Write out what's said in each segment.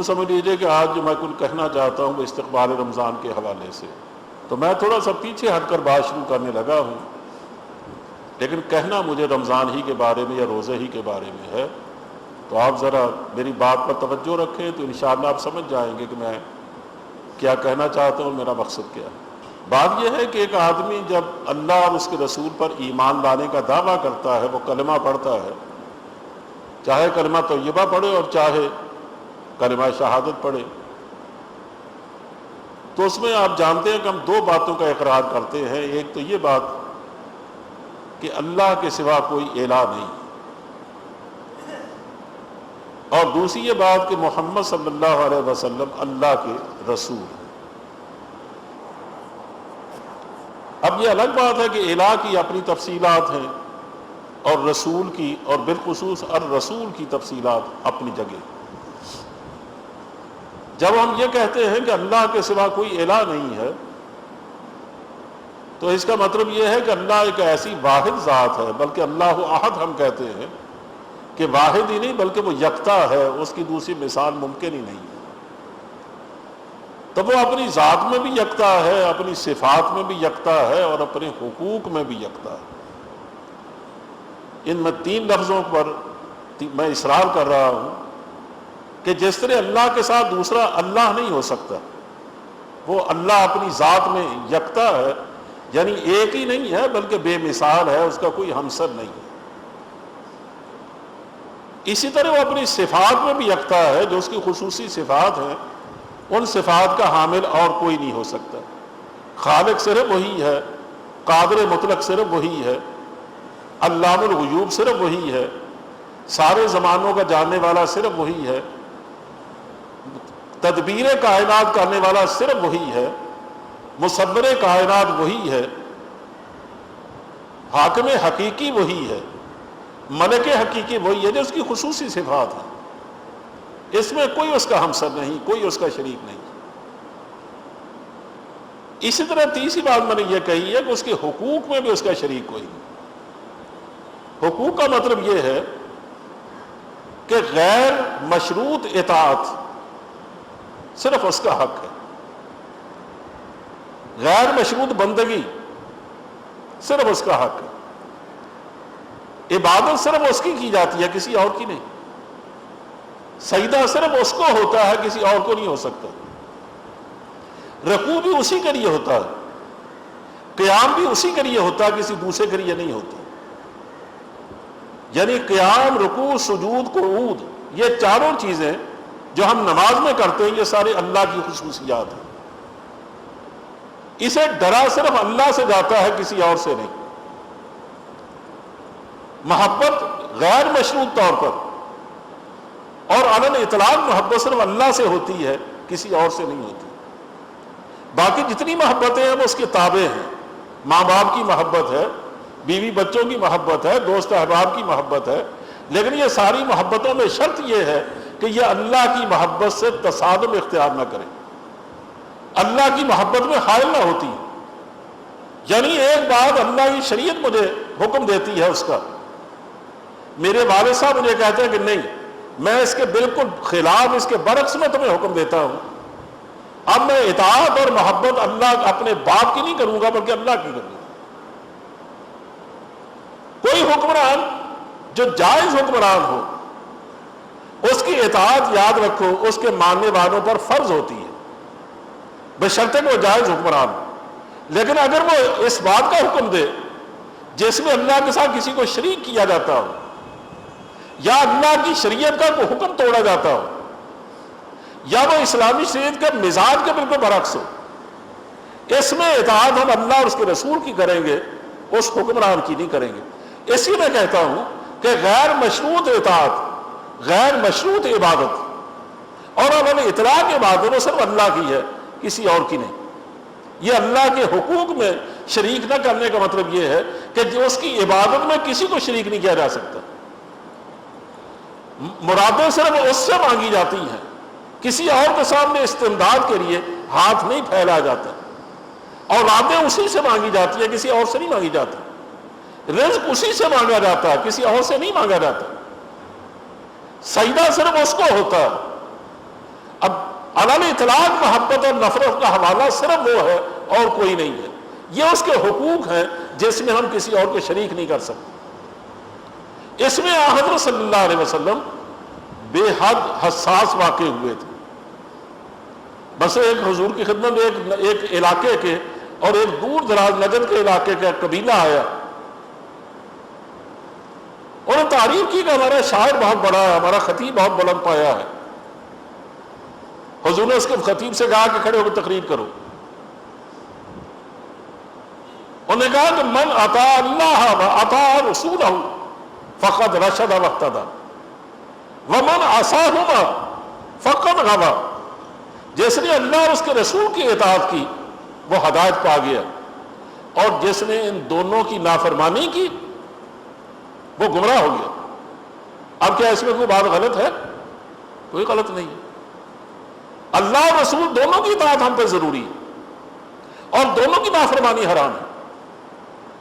یوں سمجھ لیجیے کہ آج جو میں کچھ کہنا چاہتا ہوں وہ استقبال رمضان کے حوالے سے، تو میں تھوڑا سا پیچھے ہٹ کر بات شروع کرنے لگا ہوں، لیکن کہنا مجھے رمضان ہی کے بارے میں یا روزے ہی کے بارے میں ہے، تو آپ ذرا میری بات پر توجہ رکھیں تو انشاءاللہ آپ سمجھ جائیں گے کہ میں کیا کہنا چاہتا ہوں، میرا مقصد کیا ہے۔ بات یہ ہے کہ ایک آدمی جب اللہ اور اس کے رسول پر ایمان لانے کا دعویٰ کرتا ہے، وہ کلمہ پڑھتا ہے، چاہے کلمہ طیبہ پڑھے اور چاہے کلمہ شہادت پڑھے، تو اس میں آپ جانتے ہیں کہ ہم دو باتوں کا اقرار کرتے ہیں۔ ایک تو یہ بات کہ اللہ کے سوا کوئی الہ نہیں، اور دوسری یہ بات کہ محمد صلی اللہ علیہ وسلم اللہ کے رسول ہیں۔ اب یہ الگ بات ہے کہ الہ کی اپنی تفصیلات ہیں اور رسول کی اور بالخصوص الرسول کی تفصیلات اپنی جگہ۔ جب ہم یہ کہتے ہیں کہ اللہ کے سوا کوئی الہ نہیں ہے تو اس کا مطلب یہ ہے کہ اللہ ایک ایسی واحد ذات ہے، بلکہ اللہ احد ہم کہتے ہیں کہ واحد ہی نہیں بلکہ وہ یکتا ہے، اس کی دوسری مثال ممکن ہی نہیں ہے۔ تو وہ اپنی ذات میں بھی یکتا ہے، اپنی صفات میں بھی یکتا ہے اور اپنے حقوق میں بھی یکتا ہے۔ ان میں تین لفظوں پر میں اصرار کر رہا ہوں کہ جس طرح اللہ کے ساتھ دوسرا اللہ نہیں ہو سکتا، وہ اللہ اپنی ذات میں یکتا ہے، یعنی ایک ہی نہیں ہے بلکہ بے مثال ہے، اس کا کوئی ہمسر نہیں ہے۔ اسی طرح وہ اپنی صفات میں بھی یکتا ہے، جو اس کی خصوصی صفات ہیں ان صفات کا حامل اور کوئی نہیں ہو سکتا۔ خالق صرف وہی ہے، قادر مطلق صرف وہی ہے، علام الغیوب صرف وہی ہے، سارے زمانوں کا جاننے والا صرف وہی ہے، تدبیر کائنات کرنے والا صرف وہی ہے، مصور کائنات وہی ہے، حاکم حقیقی وہی ہے، ملک حقیقی وہی ہے، جو اس کی خصوصی صفات ہیں۔ اس میں کوئی اس کا ہمسر نہیں، کوئی اس کا شریک نہیں۔ اسی طرح تیسری بات میں نے یہ کہی ہے کہ اس کے حقوق میں بھی اس کا شریک کوئی نہیں۔ حقوق کا مطلب یہ ہے کہ غیر مشروط اطاعت صرف اس کا حق ہے، غیر مشروط بندگی صرف اس کا حق ہے، عبادت صرف اس کی جاتی ہے، کسی اور کی نہیں، سجدہ صرف اس کو ہوتا ہے، کسی اور کو نہیں ہو سکتا، رکوع بھی اسی کے لیے ہوتا ہے، قیام بھی اسی کے لیے ہوتا ہے، کسی دوسرے کے لیے نہیں ہوتا۔ یعنی قیام، رکوع، سجود، قعود، یہ چاروں چیزیں جو ہم نماز میں کرتے ہیں یہ سارے اللہ کی خصوصیات ہیں۔ اسے ڈرا صرف اللہ سے جاتا ہے، کسی اور سے نہیں۔ محبت غیر مشروط طور پر اور علی الاطلاق محبت صرف اللہ سے ہوتی ہے، کسی اور سے نہیں ہوتی۔ باقی جتنی محبتیں ہیں وہ اس کے تابع ہیں۔ ماں باپ کی محبت ہے، بیوی بچوں کی محبت ہے، دوست احباب کی محبت ہے، لیکن یہ ساری محبتوں میں شرط یہ ہے کہ یہ اللہ کی محبت سے تصادم اختیار نہ کرے، اللہ کی محبت میں حائل نہ ہوتی۔ یعنی ایک بات اللہ کی شریعت مجھے حکم دیتی ہے اس کا، میرے والد صاحب مجھے کہتے ہیں کہ نہیں، میں اس کے بالکل خلاف، اس کے برعکس میں تمہیں حکم دیتا ہوں، اب میں اطاعت اور محبت اللہ اپنے باپ کی نہیں کروں گا بلکہ اللہ کی کروں گا۔ کوئی حکمران جو جائز حکمران ہو اس کی اطاعت یاد رکھو اس کے ماننے والوں پر فرض ہوتی ہے، بشرطے کہ وہ جائز حکمران ہو۔ لیکن اگر وہ اس بات کا حکم دے جس میں اللہ کے ساتھ کسی کو شریک کیا جاتا ہو یا اللہ کی شریعت کا کوئی حکم توڑا جاتا ہو یا وہ اسلامی شریعت کے مزاج کے بالکل برعکس ہو، اس میں اطاعت ہم اللہ اور اس کے رسول کی کریں گے، اس حکمران کی نہیں کریں گے۔ اسی میں کہتا ہوں کہ غیر مشروط اطاعت، غیر مشروط عبادت اور علی اطلاق عبادت وہ صرف اللہ کی ہے، کسی اور کی نہیں۔ یہ اللہ کے حقوق میں شریک نہ کرنے کا مطلب یہ ہے کہ جو اس کی عبادت میں کسی کو شریک نہیں کیا جا سکتا۔ مرادیں صرف اس سے مانگی جاتی ہیں، کسی اور کے سامنے استمداد کے لیے ہاتھ نہیں پھیلایا جاتا، اولادیں اسی سے مانگی جاتی ہیں، کسی اور سے نہیں مانگی جاتی، رزق اسی سے مانگا جاتا ہے، کسی اور سے نہیں مانگا جاتا، سجدہ صرف اس کو ہوتا ہے، اب علل اطلاق محبت اور نفرت کا حوالہ صرف وہ ہے اور کوئی نہیں ہے. یہ اس کے حقوق ہیں جس میں ہم کسی اور کو شریک نہیں کر سکتے. اس میں حضرت صلی اللہ علیہ وسلم بے حد حساس واقع ہوئے تھے. بس ایک حضور کی خدمت میں ایک علاقے کے اور ایک دور دراز نجد کے علاقے کا قبیلہ آیا. انہوں نے تعریف کی کہ ہمارا شاعر بہت بڑا ہے, ہمارا خطیب بہت بلند پایا ہے. حضور نے اس کے خطیب سے کہا کہ کھڑے ہو کے تقریر کرو. انہوں نے کہا کہ من اطاع اللہ و اطاع رسولہ فقد رشد واہتدی ومن عصاہما فقد غوی. جس نے اللہ اور اس کے رسول کی اطاعت کی وہ ہدایت پا گیا, اور جس نے ان دونوں کی نافرمانی کی وہ گمراہ ہو گیا. اب کیا اس میں کوئی بات غلط ہے؟ کوئی غلط نہیں ہے. اللہ اور رسول دونوں کی اطاعت ہم پہ ضروری ہے اور دونوں کی نافرمانی حرام ہے.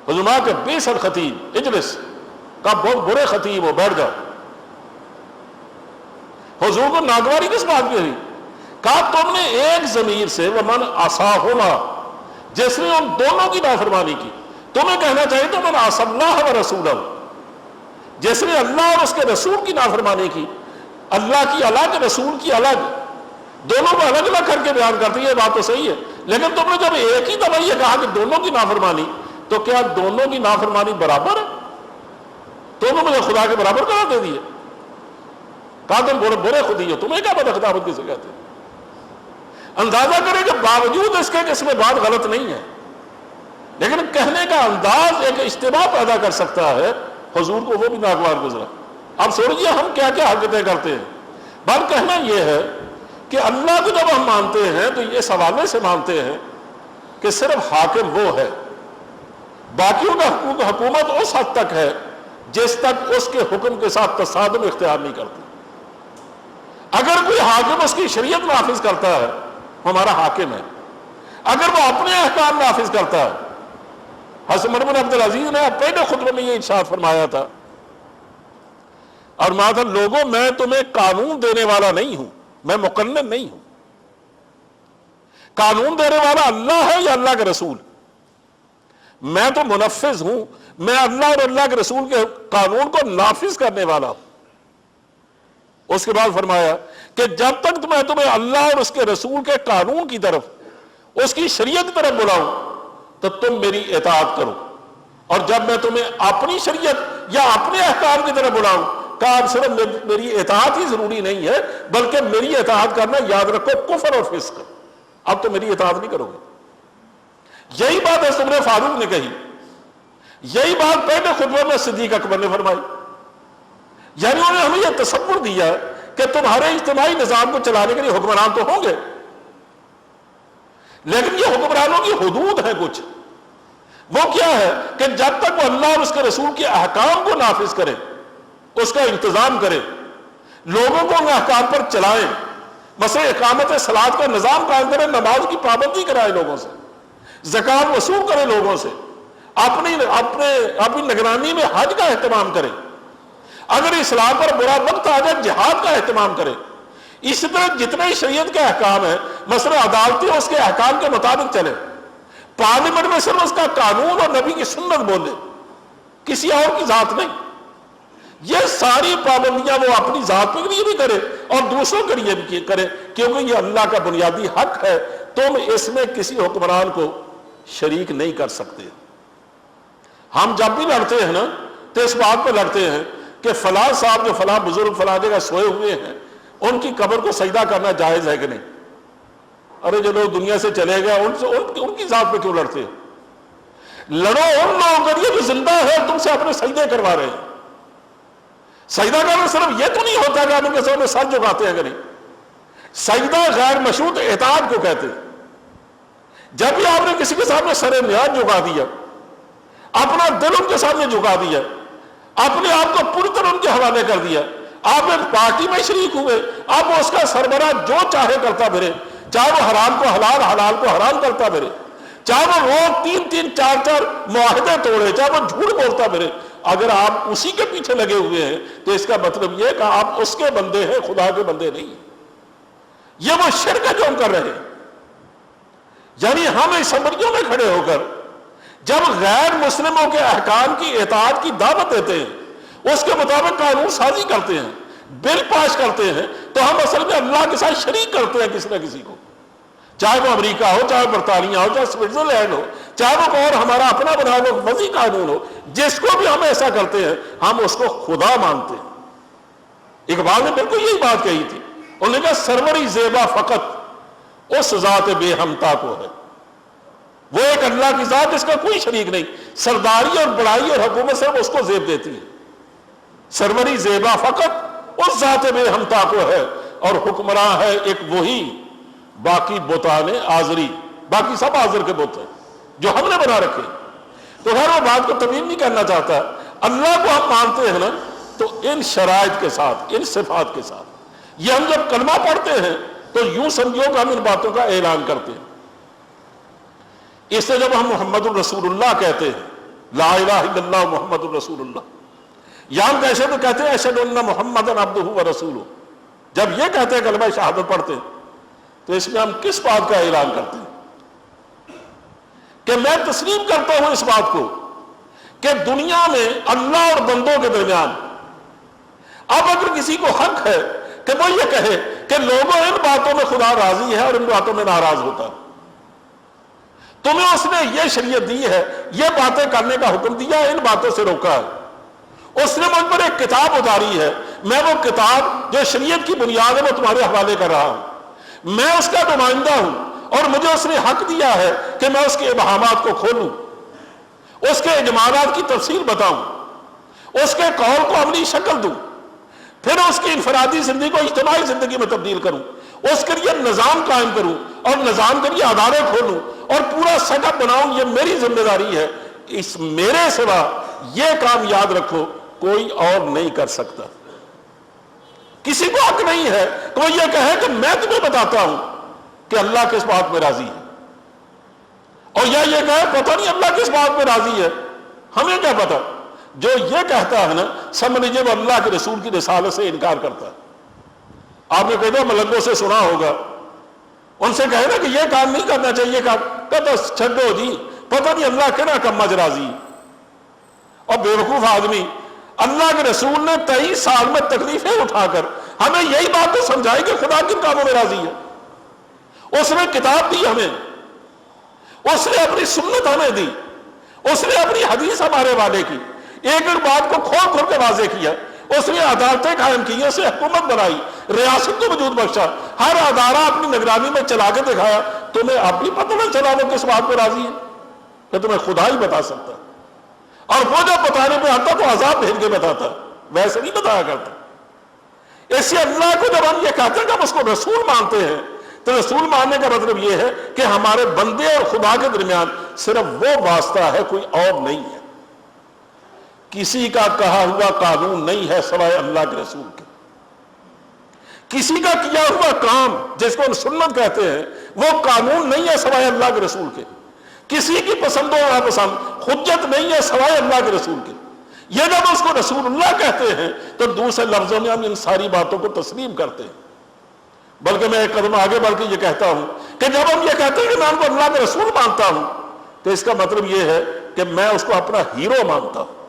حضور کے بئس الخطیب اجلس کا بہت برے خطیب ہو, بیٹھ جاؤ. حضور کو ناگواری کس بات کی ہوئی؟ کہا تم نے ایک ضمیر سے ومن عصاہما, جس نے ان دونوں کی نافرمانی کی. تمہیں کہنا چاہیے تو من عصى اللہ و رسولہ, جس نے اللہ اور اس کے رسول کی نافرمانی کی. اللہ کی الگ, رسول کی الگ, دونوں کو الگ الگ کر کے بیان کرتی ہے. یہ بات تو صحیح ہے, لیکن تم نے جب ایک ہی دفعہ یہ کہا کہ دونوں کی نافرمانی, تو کیا دونوں کی نافرمانی برابر ہے؟ دونوں مجھے خدا کے برابر قرار دے دیے. کہا تم برے خودی ہو, تمہیں کیا پتہ خطابت کسے کہتے ہیں. اندازہ کرے کہ باوجود اس کے کہ اس میں بات غلط نہیں ہے, لیکن کہنے کا انداز ایک اجتماع پیدا کر سکتا ہے. حضور کو وہ بھی ناگوار گزرا. اب سوچئے ہم کیا کیا حرکتیں کرتے ہیں. بات کہنا یہ ہے کہ اللہ کو جب ہم مانتے ہیں تو یہ حوالے سے مانتے ہیں کہ صرف حاکم وہ ہے, باقیوں کا حکومت اس حد تک ہے جس تک اس کے حکم کے ساتھ تصادم اختیار نہیں کرتی. اگر کوئی حاکم اس کی شریعت نافذ کرتا ہے ہمارا حاکم ہے. اگر وہ اپنے احکام نافذ کرتا ہے, حضرت عمر بن عبد العزیز نے پہلے خطبے میں یہ ارشاد فرمایا تھا, اور ماذا لوگوں میں تمہیں قانون دینے والا نہیں ہوں, میں مقنن نہیں ہوں. قانون دینے والا اللہ ہے یا اللہ کے رسول؟ میں تو منفذ ہوں, میں اللہ اور اللہ کے رسول کے قانون کو نافذ کرنے والا ہوں. اس کے بعد فرمایا کہ جب تک میں تمہیں اللہ اور اس کے رسول کے قانون کی طرف, اس کی شریعت کی طرف بلاؤں تو تم میری اطاعت کرو, اور جب میں تمہیں اپنی شریعت یا اپنے احکام کی طرف بلاؤں, کہا اب صرف میری اطاعت ہی ضروری نہیں ہے بلکہ میری اطاعت کرنا, یاد رکھو, کفر اور فسق. اب تو میری اطاعت نہیں کرو گے. یہی بات حضرت عمر فاروق نے کہی, یہی بات پہلے خطبے میں صدیق اکبر نے فرمائی. یعنی انہوں نے ہمیں یہ تصور دیا کہ تمہارے اجتماعی نظام کو چلانے کے لیے حکمران تو ہوں گے, لیکن یہ حکمرانوں کی حدود ہے کچھ. وہ کیا ہے کہ جب تک وہ اللہ اور اس کے رسول کے احکام کو نافذ کرے, اس کا انتظام کرے, لوگوں کو ان احکام پر چلائیں, مثلا اقامت صلاۃ کا نظام قائم کرے, نماز کی پابندی کرائے لوگوں سے, زکوٰۃ وصول کرے لوگوں سے, اپنی نگرانی میں حج کا اہتمام کرے, اگر اسلام پر برا وقت آ جائے جہاد کا اہتمام کرے. اسی طرح جتنے شریعت کے احکام ہیں, مثلا عدالتیں اس کے احکام کے مطابق چلے, پارلیمنٹ میں صرف اس کا قانون اور نبی کی سنت بولے, کسی اور کی ذات نہیں. یہ ساری پابندیاں وہ اپنی ذات کے لیے بھی کرے اور دوسروں کے لیے بھی کرے, کیونکہ یہ اللہ کا بنیادی حق ہے. تم اس میں کسی حکمران کو شریک نہیں کر سکتے. ہم جب بھی لڑتے ہیں نا تو اس بات پہ لڑتے ہیں کہ فلاں صاحب جو فلاں بزرگ فلاں جگہ سوئے ہوئے ہیں, ان کی قبر کو سجدہ کرنا جائز ہے کہ نہیں. ارے جو لوگ دنیا سے چلے گئے ان کی ذات پہ کیوں لڑتے ہیں؟ لڑو ان لوگوں کے لیے جو زندہ ہے, تم سے اپنے سجدے کروا رہے ہیں. سجدہ کرنا صرف یہ تو نہیں ہوتا کہ آپ ان کے سامنے سر جھکاتے ہیں کہ نہیں. سجدہ غیر مشروط اطاعت کو کہتے ہیں. جب بھی آپ نے کسی کے سامنے سر نیاز جھکا دیا, اپنا دل ان کے سامنے جھکا دیا, اپنے آپ کو پوری طرح ان کے حوالے کر دیا, آپ ایک پارٹی میں شریک ہوئے, اب اس کا سربراہ جو چاہے کرتا پھرے, چاہے وہ حرام کو حلال, حلال کو حرام کرتا پھرے, چاہے وہ روز 3-3 4-4 معاہدے توڑے, چاہے وہ جھوٹ بولتا پھرے, اگر آپ اسی کے پیچھے لگے ہوئے ہیں تو اس کا مطلب یہ کہ آپ اس کے بندے ہیں, خدا کے بندے نہیں. یہ وہ شرک ہے جو ہم کر رہے ہیں. یعنی ہم اسمبلیوں میں کھڑے ہو کر جب غیر مسلموں کے احکام کی اطاعت کی دعوت دیتے ہیں، اس کے مطابق قانون سازی کرتے ہیں، بل پاس کرتے ہیں، تو ہم اصل میں اللہ کے ساتھ شریک کرتے ہیں کسی نہ کسی کو، چاہے وہ امریکہ ہو، چاہے برطانیہ ہو، چاہے سوئٹزرلینڈ ہو، چاہے وہ اور ہمارا اپنا بنا ہوا وضعی قانون ہو. جس کو بھی ہم ایسا کرتے ہیں ہم اس کو خدا مانتے ہیں. اقبال نے بالکل یہی بات کہی تھی. انہوں نے کہا سروری زیبا فقط اس ذات بے ہمتا کو ہے. وہ ایک اللہ کی ذات جس کا کوئی شریک نہیں، سرداری اور بڑائی اور حکومت صرف اس کو زیب دیتی ہے. سروری زیبا فقط اس ذات بے ہمتا کو ہے، اور حکمراں ہے ایک وہی، باقی بتان آزری، باقی سب آزر کے بت ہیں جو ہم نے بنا رکھے. تو ہر وہ بات کو طویل نہیں کرنا چاہتا. اللہ کو ہم مانتے ہیں نا تو ان شرائط کے ساتھ، ان صفات کے ساتھ. یہ ہم جب کلمہ پڑھتے ہیں تو یوں سمجھو کہ ہم ان باتوں کا اعلان کرتے ہیں. اس سے جب ہم محمد الرسول اللہ کہتے ہیں، لا الہ الا اللہ محمد الرسول اللہ، یا ہم کیسے تو کہتے ہیں اشہد ان محمدًا عبدہ ورسولہ، جب یہ کہتے ہیں کلمہ شہادت پڑھتے ہیں تو اس میں ہم کس بات کا اعلان کرتے ہیں؟ کہ میں تسلیم کرتا ہوں اس بات کو کہ دنیا میں اللہ اور بندوں کے درمیان اب اگر کسی کو حق ہے کہ وہ یہ کہے کہ لوگوں ان باتوں میں خدا راضی ہے اور ان باتوں میں ناراض ہوتا ہے، تمہیں اس نے یہ شریعت دی ہے، یہ باتیں کرنے کا حکم دیا ہے، ان باتوں سے روکا ہے، اس نے مجھ پر ایک کتاب اتاری ہے، میں وہ کتاب جو شریعت کی بنیاد ہے وہ تمہارے حوالے کر رہا ہوں، میں اس کا نمائندہ ہوں، اور مجھے اس نے حق دیا ہے کہ میں اس کے ابہامات کو کھولوں، اس کے اجمالات کی تفصیل بتاؤں، اس کے قول کو عملی شکل دوں، پھر اس کی انفرادی زندگی کو اجتماعی زندگی میں تبدیل کروں، اس کے لیے نظام قائم کروں اور نظام کے لیے ادارے کھولوں اور پورا سیٹ اپ بناؤں. یہ میری ذمہ داری ہے. اس میرے سوا یہ کام یاد رکھو کوئی اور نہیں کر سکتا. کسی کو حق نہیں ہے کہ وہ یہ کہے کہ میں تمہیں بتاتا ہوں کہ اللہ کس بات میں راضی ہے، اور یا یہ کہے پتہ نہیں اللہ کس بات میں راضی ہے، ہمیں کیا پتہ. جو یہ کہتا ہے نا سمجھ لیجیے وہ اللہ کے رسول کی رسالت سے انکار کرتا ہے. آپ نے کہتے ہیں ملنگوں سے سنا ہوگا، ان سے کہے نا کہ یہ کام نہیں کرنا چاہیے، کہتا چھڈو جی پتہ نہیں اللہ کے نا کم مج راضی. اور بیوقوف آدمی، اللہ کے رسول نے 23 سال میں تکلیفیں اٹھا کر ہمیں یہی بات تو سمجھائی کہ خدا کن کاموں میں راضی ہے. اس نے کتاب دی ہمیں، اس نے اپنی سنت ہمیں دی، اس نے اپنی حدیث ہمارے والے کی، ایک ایک بات کو کھول کھول کے واضح کیا. اس نے عدالتیں قائم کی، اس نے حکومت بنائی، ریاست کو وجود بخشا، ہر ادارہ اپنی نگرانی میں چلا کے دکھایا. تمہیں اب بھی پتہ نہ چلا وہ کس بات پہ راضی ہے کہ تمہیں خدا ہی بتا سکتا ہے. اور وہ جب بتانے پہ آتا تو عذاب بھیج کے بتاتا، ویسے نہیں بتایا کرتا. اس لیے اللہ کو جب ہم یہ کہتے ہیں کہ ہم اس کو رسول مانتے ہیں تو رسول ماننے کا مطلب یہ ہے کہ ہمارے بندے اور خدا کے درمیان صرف وہ واسطہ ہے، کوئی اور نہیں ہے. کسی کا کہا ہوا قانون نہیں ہے سوائے اللہ کے رسول کے. کسی کا کیا ہوا کام جس کو ہم سنت کہتے ہیں وہ قانون نہیں ہے سوائے اللہ کے رسول کے. کسی کی پسند و ناپسند حجت نہیں ہے سوائے اللہ کے رسول کے. یہ جب اس کو رسول اللہ کہتے ہیں تو دوسرے لفظوں میں ہم ان ساری باتوں کو تسلیم کرتے ہیں. بلکہ میں ایک قدم آگے بلکہ یہ کہتا ہوں کہ جب ہم یہ کہتے ہیں کہ میں ان کو اللہ کے رسول مانتا ہوں تو اس کا مطلب یہ ہے کہ میں اس کو اپنا ہیرو مانتا ہوں،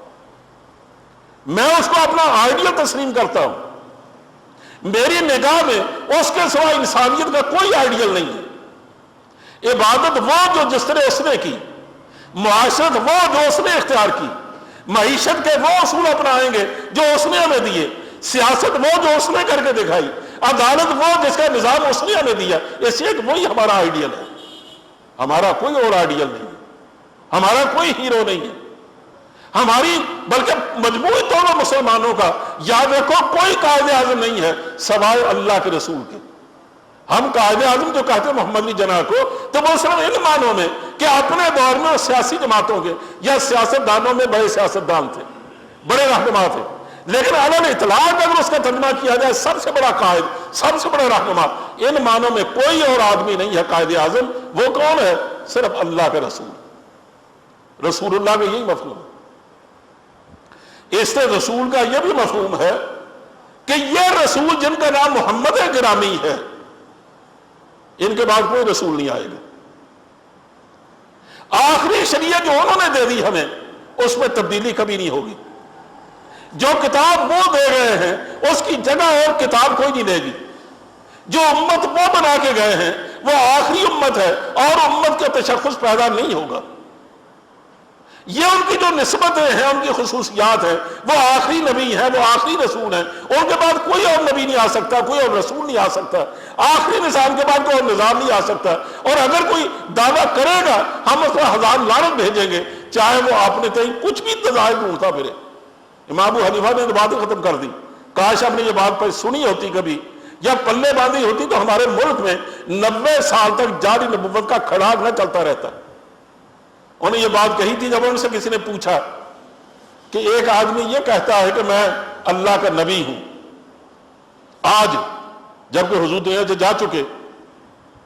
میں اس کو اپنا آئیڈیل تسلیم کرتا ہوں. میری نگاہ میں اس کے سوا انسانیت کا کوئی آئیڈیل نہیں ہے. عبادت وہ جو جس طرح اس نے کی، معاشرت وہ جو اس نے اختیار کی، معیشت کے وہ اصول اپنائیں گے جو اس نے ہمیں دیے، سیاست وہ جو اس نے کر کے دکھائی، عدالت وہ جس کا نظام اس نے ہمیں دیا. اس لیے وہی ہمارا آئیڈیل ہے. ہمارا کوئی اور آئیڈیل نہیں ہے، ہمارا کوئی ہیرو نہیں ہے. ہماری بلکہ مجموعی طور پر مسلمانوں کا یاد رکھو کوئی قائد اعظم نہیں ہے سوائے اللہ کے رسول کے. ہم قائد اعظم جو کہتے ہیں محمد علی جناح کو تو وہ صرف ان معنوں میں کہ اپنے دور میں سیاسی جماعتوں کے یا سیاست دانوں میں بڑے سیاست دان تھے، بڑے رہنما تھے، لیکن علی اطلاق اگر اس کا ترجمہ کیا جائے سب سے بڑا قائد، سب سے بڑا رہنما، ان معنوں میں کوئی اور آدمی نہیں ہے قائد اعظم. وہ کون ہے؟ صرف اللہ کے رسول. رسول اللہ کا یہی مفہوم ہے. اس سے رسول کا یہ بھی مفہوم ہے کہ یہ رسول جن کا نام محمد گرامی ہے ان کے بعد کوئی رسول نہیں آئے گا. آخری شریعت جو انہوں نے دے دی ہمیں، اس میں تبدیلی کبھی نہیں ہوگی. جو کتاب وہ دے گئے ہیں اس کی جگہ اور کتاب کوئی نہیں دے گی. جو امت وہ بنا کے گئے ہیں وہ آخری امت ہے، اور امت کا تشخص پیدا نہیں ہوگا. یہ ان کی جو نسبتیں ہیں، ان کی خصوصیات ہیں، وہ آخری نبی ہیں، وہ آخری رسول ہیں. ان کے بعد کوئی اور نبی نہیں آ سکتا، کوئی اور رسول نہیں آ سکتا. آخری نظام کے بعد کوئی اور نظام نہیں آ سکتا. اور اگر کوئی دعویٰ کرے گا ہم اس پر 1000 لعنت بھیجیں گے، چاہے وہ آپ نے کہیں کچھ بھی دلائل ڈھونڈتا پھرے. امام ابو حنیفہ نے باتیں ختم کر دی. کاش ہم نے یہ بات پر سنی ہوتی کبھی، یا پلے باندھی ہوتی، تو ہمارے ملک میں 90 سال تک جاری نبوت کا کھڑاک نہ چلتا رہتا. انہوں نے یہ بات کہی تھی جب ان سے کسی نے پوچھا کہ ایک آدمی یہ کہتا ہے کہ میں اللہ کا نبی ہوں، آج جبکہ حضور دنیا سے جا چکے،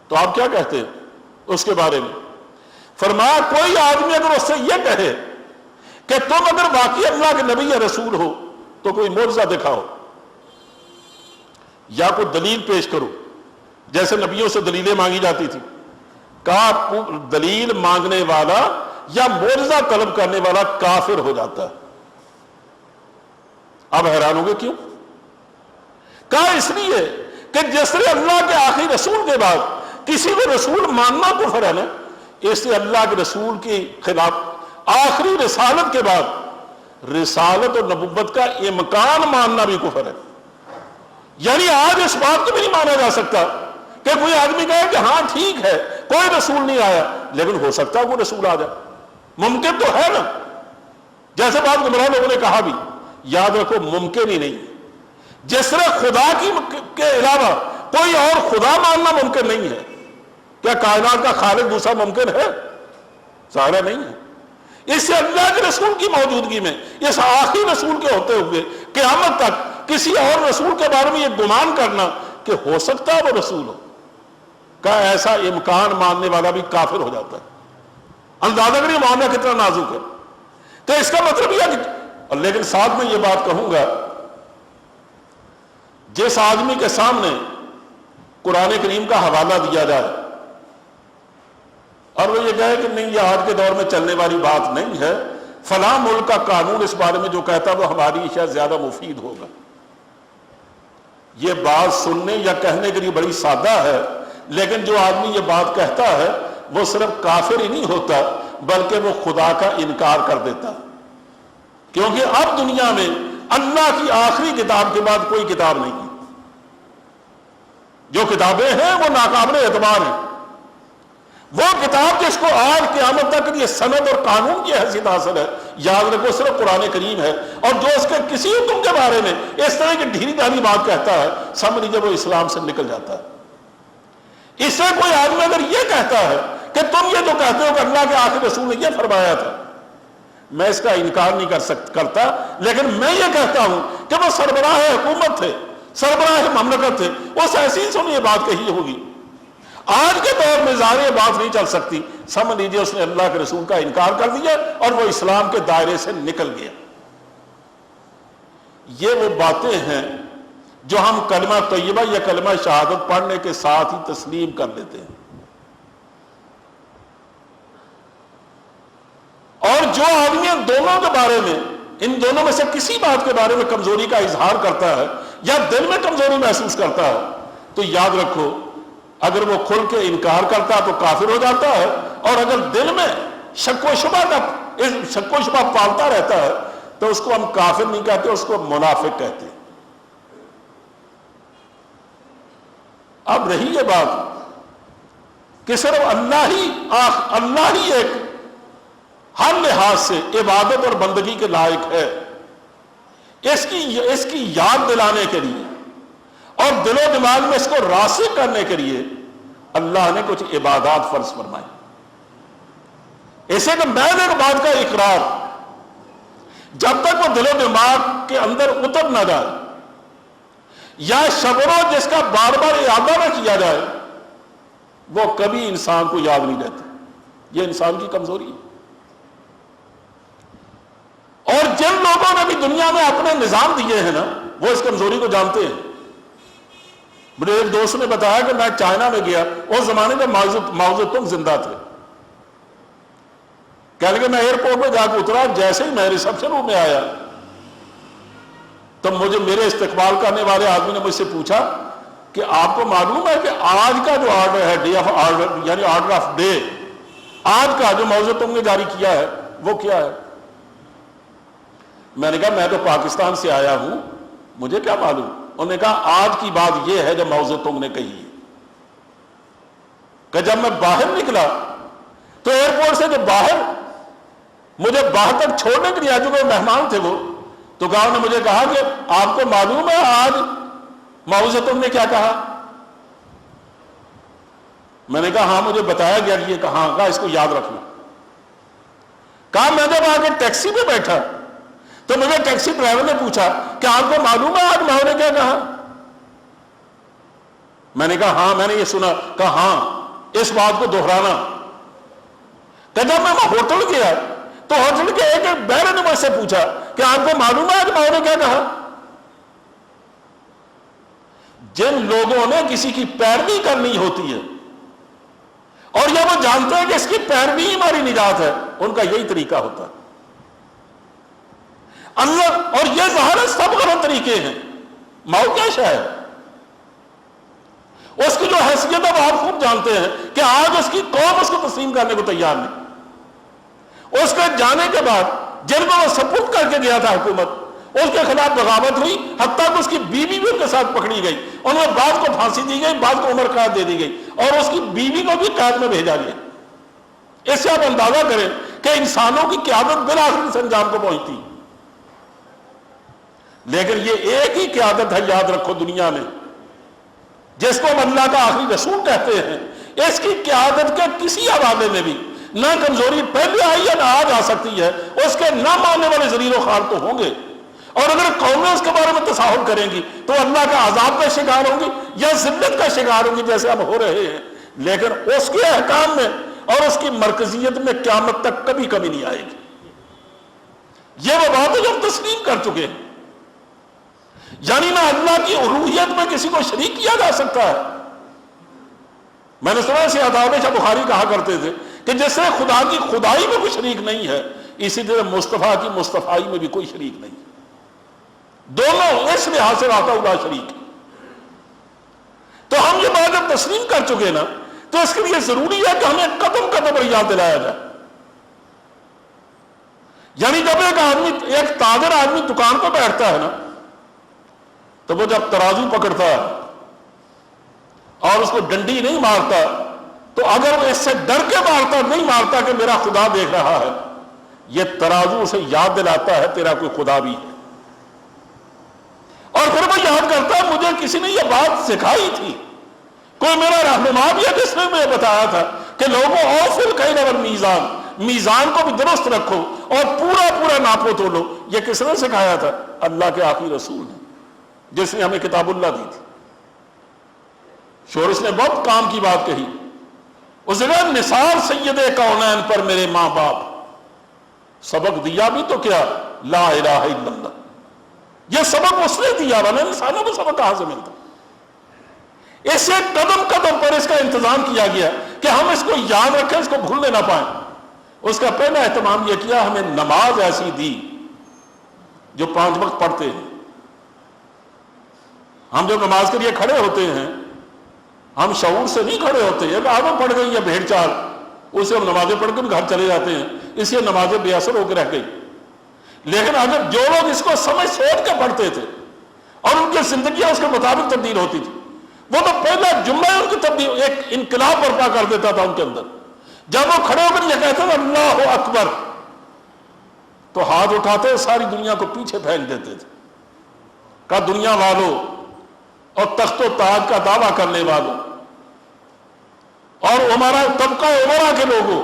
تو آپ کیا کہتے ہیں اس کے بارے میں؟ فرمایا کوئی آدمی اگر اس سے یہ کہے کہ تم اگر واقعی اللہ کے نبی یا رسول ہو تو کوئی معجزہ دکھاؤ یا کوئی دلیل پیش کرو، جیسے نبیوں سے دلیلیں مانگی جاتی تھی. کہا دلیل مانگنے والا یا معجزہ طلب کرنے والا کافر ہو جاتا ہے. اب حیران ہوں گے کیوں؟ کہا اس لیے کہ جس طرح اللہ کے آخری رسول کے بعد کسی کو رسول ماننا کفر ہے نا، اس لیے اللہ کے رسول کے خلاف آخری رسالت کے بعد رسالت اور نبوت کا امکان ماننا بھی کفر ہے. یعنی آج اس بات کو بھی نہیں مانا جا سکتا کہ کوئی آدمی کہے کہ ہاں ٹھیک ہے کوئی رسول نہیں آیا، لیکن ہو سکتا ہے کوئی رسول آ جائے. ممکن تو ہے نا. جیسے بعض گمراہ لوگوں نے کہا بھی، یاد رکھو ممکن ہی نہیں. جس طرح خدا کے علاوہ کوئی اور خدا ماننا ممکن نہیں ہے، کیا کائنات کا خالق دوسرا ممکن ہے؟ ظاہر نہیں ہے. اس سے اللہ کے رسول کی موجودگی میں، اس آخری رسول کے ہوتے ہوئے قیامت تک کسی اور رسول کے بارے میں یہ گمان کرنا کہ ہو سکتا ہے وہ رسول ہو، کا ایسا امکان ماننے والا بھی کافر ہو جاتا ہے. اندازہ کریے معاملہ کتنا نازک ہے. تو اس کا مطلب یہ ہے کہ، لیکن ساتھ میں یہ بات کہوں گا، جس آدمی کے سامنے قرآن کریم کا حوالہ دیا جائے اور وہ یہ کہے کہ نہیں یہ آج کے دور میں چلنے والی بات نہیں ہے، فلاں ملک کا قانون اس بارے میں جو کہتا ہے وہ ہماری شاید زیادہ مفید ہوگا، یہ بات سننے یا کہنے کے لیے بڑی سادہ ہے. لیکن جو آدمی یہ بات کہتا ہے وہ صرف کافر ہی نہیں ہوتا بلکہ وہ خدا کا انکار کر دیتا، کیونکہ اب دنیا میں اللہ کی آخری کتاب کے بعد کوئی کتاب نہیں ہے. جو کتابیں ہیں وہ ناقابل اعتبار ہیں. وہ کتاب جس کو آج قیامت تک یہ سند اور قانون کی حیثیت حاصل ہے، یاد رکھو صرف قرآن کریم ہے. اور جو اس کے کسی حکم کے بارے میں اس طرح کی ڈھیلی ڈھالی بات کہتا ہے، سمجھ لیجیے وہ اسلام سے نکل جاتا ہے. اس سے کوئی آدمی اگر یہ کہتا ہے کہ تم یہ جو کہتے ہو کہ اللہ کے آخری رسول نے یہ فرمایا تھا، میں اس کا انکار نہیں کرتا، لیکن میں یہ کہتا ہوں کہ وہ سربراہ حکومت تھے، سربراہ مملکت تھے، اس حیثیت سے یہ بات کہی ہوگی. آج کے دور میں ظاہر یہ بات نہیں چل سکتی. سمجھ لیجیے اس نے اللہ کے رسول کا انکار کر دیا اور وہ اسلام کے دائرے سے نکل گیا. یہ وہ باتیں ہیں جو ہم کلمہ طیبہ یا کلمہ شہادت پڑھنے کے ساتھ ہی تسلیم کر لیتے ہیں. اور جو آدمی ان دونوں کے بارے میں، ان دونوں میں سے کسی بات کے بارے میں کمزوری کا اظہار کرتا ہے یا دل میں کمزوری محسوس کرتا ہے، تو یاد رکھو اگر وہ کھل کے انکار کرتا ہے تو کافر ہو جاتا ہے، اور اگر دل میں شک و شبہ پالتا رہتا ہے تو اس کو ہم کافر نہیں کہتے، اس کو منافق کہتے ہیں. اب رہی یہ بات کہ صرف اللہ ہی ایک ہر لحاظ سے عبادت اور بندگی کے لائق ہے، اس کی یاد دلانے کے لیے اور دل و دماغ میں اس کو راسخ کرنے کے لیے اللہ نے کچھ عبادات فرض فرمائی. ایسے کہ میں ایک بات کا اقرار جب تک وہ دل و دماغ کے اندر اتر نہ جائے یا شبرو جس کا بار بار اعادہ نہ کیا جائے، وہ کبھی انسان کو یاد نہیں رہتا. یہ انسان کی کمزوری ہے. اور جن لوگوں نے بھی دنیا میں اپنے نظام دیے ہیں نا، وہ اس کمزوری کو جانتے ہیں. مجھے ایک دوست نے بتایا کہ میں چائنا میں گیا، اس زمانے میں ماؤ زیدونگ زندہ تھے، کہہ لگے میں ایئرپورٹ پہ جا کے اترا، جیسے ہی میں ریسپشن روم میں آیا تو مجھے میرے استقبال کرنے والے آدمی نے مجھ سے پوچھا کہ آپ کو معلوم ہے کہ آج کا جو آرڈر ہے، ڈے آف آرڈر یعنی آرڈر آف ڈے، آج کا جو ماؤ زیدونگ نے جاری کیا ہے وہ کیا ہے؟ میں نے کہا میں تو پاکستان سے آیا ہوں، مجھے کیا معلوم۔ انہوں نے کہا آج کی بات یہ ہے جو ماؤ زیدونگ نے کہی ہے کہ جب میں باہر نکلا تو ایئرپورٹ سے جو باہر مجھے باہر تک چھوڑنے کے لیے آج جو مہمان تھے وہ تو گاؤں نے مجھے کہا کہ آپ کو معلوم ہے آج ماؤ زیدونگ نے کیا کہا؟ میں نے کہا ہاں مجھے بتایا گیا کہ یہ کہاں کا، اس کو یاد رکھنا۔ کہا میں جب آگے ٹیکسی پہ بیٹھا تو مجھے ٹیکسی ڈرائیور نے پوچھا کہ آپ کو معلوم ہے آج ماؤ نے کیا کہا؟ میں نے کہا ہاں میں نے یہ سنا۔ کہا ہاں اس بات کو دہرانا۔ کہ جب میں ہوٹل گیا تو ہوٹل کے ایک بیرے نے مجھ سے پوچھا کہ آپ کو معلوم ہے آج ماؤ نے کیا کہا؟ جن لوگوں نے کسی کی پیروی کرنی ہوتی ہے اور یہ وہ جانتے ہیں کہ اس کی پیروی ہماری نجات ہے، ان کا یہی طریقہ ہوتا ہے۔ اللہ اور یہ ظاہر سب غلط طریقے ہیں۔ ماؤ کیا شے ہے؟ اس کی جو حیثیت اب آپ خوب جانتے ہیں کہ آج اس کی قوم اس کو تسلیم کرنے کو تیار نہیں۔ اس کے جانے کے بعد جن کو وہ سپرد کر کے گیا تھا حکومت، اس کے خلاف بغاوت ہوئی، حتیٰ کہ اس کی بیوی بھی ان کے ساتھ پکڑی گئی، انہیں بعض کو پھانسی دی گئی، بعض کو عمر قید دے دی گئی، اور اس کی بیوی کو بھی قید میں بھیجا گیا۔ اس سے آپ اندازہ کریں کہ انسانوں کی قیادت بالآخر اس انجام کو پہنچتی۔ لیکن یہ ایک ہی قیادت ہے، یاد رکھو، دنیا میں جس کو ہم اللہ کا آخری رسول کہتے ہیں، اس کی قیادت کے کسی حوالے میں بھی نہ کمزوری پہلے آئی ہے نہ آج آ سکتی ہے۔ اس کے نہ ماننے والے ذلیل و خوار تو ہوں گے، اور اگر قومیں اس کے بارے میں تساہل کریں گی تو اللہ کا عذاب کا شکار ہوں گی یا ذلت کا شکار ہوں گی جیسے ہم ہو رہے ہیں۔ لیکن اس کے احکام میں اور اس کی مرکزیت میں قیامت تک کبھی کمی نہیں آئے گی۔ یہ وہ بات ہے جو ہم تسلیم کر چکے ہیں، یعنی نہ اللہ کی الوہیت میں کسی کو شریک کیا جا سکتا ہے۔ میں نے سنا سے شاہ بخاری کہا کرتے تھے کہ جس سے خدا کی خدائی میں کوئی شریک نہیں ہے، اسی طرح مصطفیٰ کی مصطفائی میں بھی کوئی شریک نہیں ہے۔ دونوں اس لحاظ سے راتا ہوا شریک ہے۔ تو ہم یہ بات جب تسلیم کر چکے نا تو اس کے لیے ضروری ہے کہ ہمیں قدم قدم پر یاد دلایا جائے۔ یعنی جب ایک تاجر آدمی دکان پہ بیٹھتا ہے نا تو وہ جب ترازو پکڑتا ہے اور اس کو ڈنڈی نہیں مارتا تو اگر وہ اس سے ڈر کے مارتا نہیں مارتا کہ میرا خدا دیکھ رہا ہے، یہ ترازو اسے یاد دلاتا ہے تیرا کوئی خدا بھی ہے۔ اور پھر وہ یاد کرتا ہے مجھے کسی نے یہ بات سکھائی تھی، کوئی میرا رہنما بھی ہے جس نے مجھے بتایا تھا کہ لوگوں اوفوا الکیل والمیزان، میزان کو بھی درست رکھو اور پورا پورا ناپو تولو۔ یہ کس نے سکھایا تھا؟ اللہ کے آخری رسول نے، جس نے ہمیں کتاب اللہ دی تھی۔ شورش نے بہت کام کی بات کہی، اس نے نثار سید کونین پر میرے ماں باپ، سبق دیا بھی تو کیا، لا الہ الا اللہ۔ یہ سبق اس نے دیا، ورنہ انسانوں کو سبق کہاں سے ملتا؟ اسے قدم قدم پر اس کا انتظام کیا گیا کہ ہم اس کو یاد رکھیں، اس کو بھولنے نہ پائیں۔ اس کا پہلا اہتمام یہ کیا، ہمیں نماز ایسی دی جو 5 وقت پڑھتے ہیں۔ ہم جب نماز کے لیے کھڑے ہوتے ہیں ہم شعور سے نہیں کھڑے ہوتے، ایک عادت پڑ گئی یا بھیڑ چال، اسے ہم نمازیں پڑھ کے گھر چلے جاتے ہیں، اس لیے نمازیں بے اثر ہو کے رہ گئی۔ لیکن اگر جو لوگ اس کو سمجھ سوچ کے پڑھتے تھے اور ان کی زندگیاں اس کے مطابق تبدیل ہوتی تھی، وہ تو پہلا جمعہ ان کی تبدیل ایک انقلاب برپا کر دیتا تھا ان کے اندر۔ جب وہ کھڑے ہو کر یہ کہتے تھے اللہ اکبر تو ہاتھ اٹھاتے ساری دنیا کو پیچھے پھینک دیتے تھے۔ کہا دنیا والوں اور تخت و تاج کا دعویٰ کرنے والوں اور ہمارا طبقہ عمرہ کے لوگوں،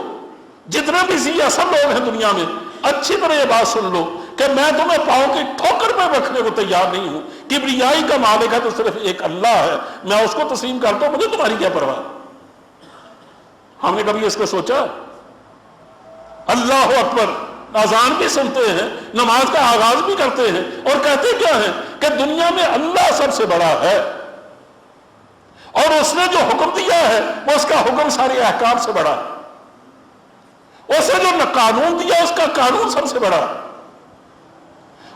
جتنے بھی ذی اثر لوگ ہیں دنیا میں، اچھی طرح یہ بات سن لو کہ میں تمہیں پاؤں کی ٹھوکر پہ رکھنے کو تیار نہیں ہوں۔ کبریائی کا مالک ہے تو صرف ایک اللہ ہے، میں اس کو تسلیم کرتا ہوں، مجھے تمہاری کیا پرواہ۔ ہم نے کبھی اس کو سوچا؟ اللہ اکبر اذان بھی سنتے ہیں، نماز کا آغاز بھی کرتے ہیں، اور کہتے کیا ہیں کہ دنیا میں اللہ سب سے بڑا ہے۔ اور اس نے جو حکم دیا ہے وہ اس کا حکم سارے احکام سے بڑا ہے، اس نے جو قانون دیا اس کا قانون سب سے بڑا ہے،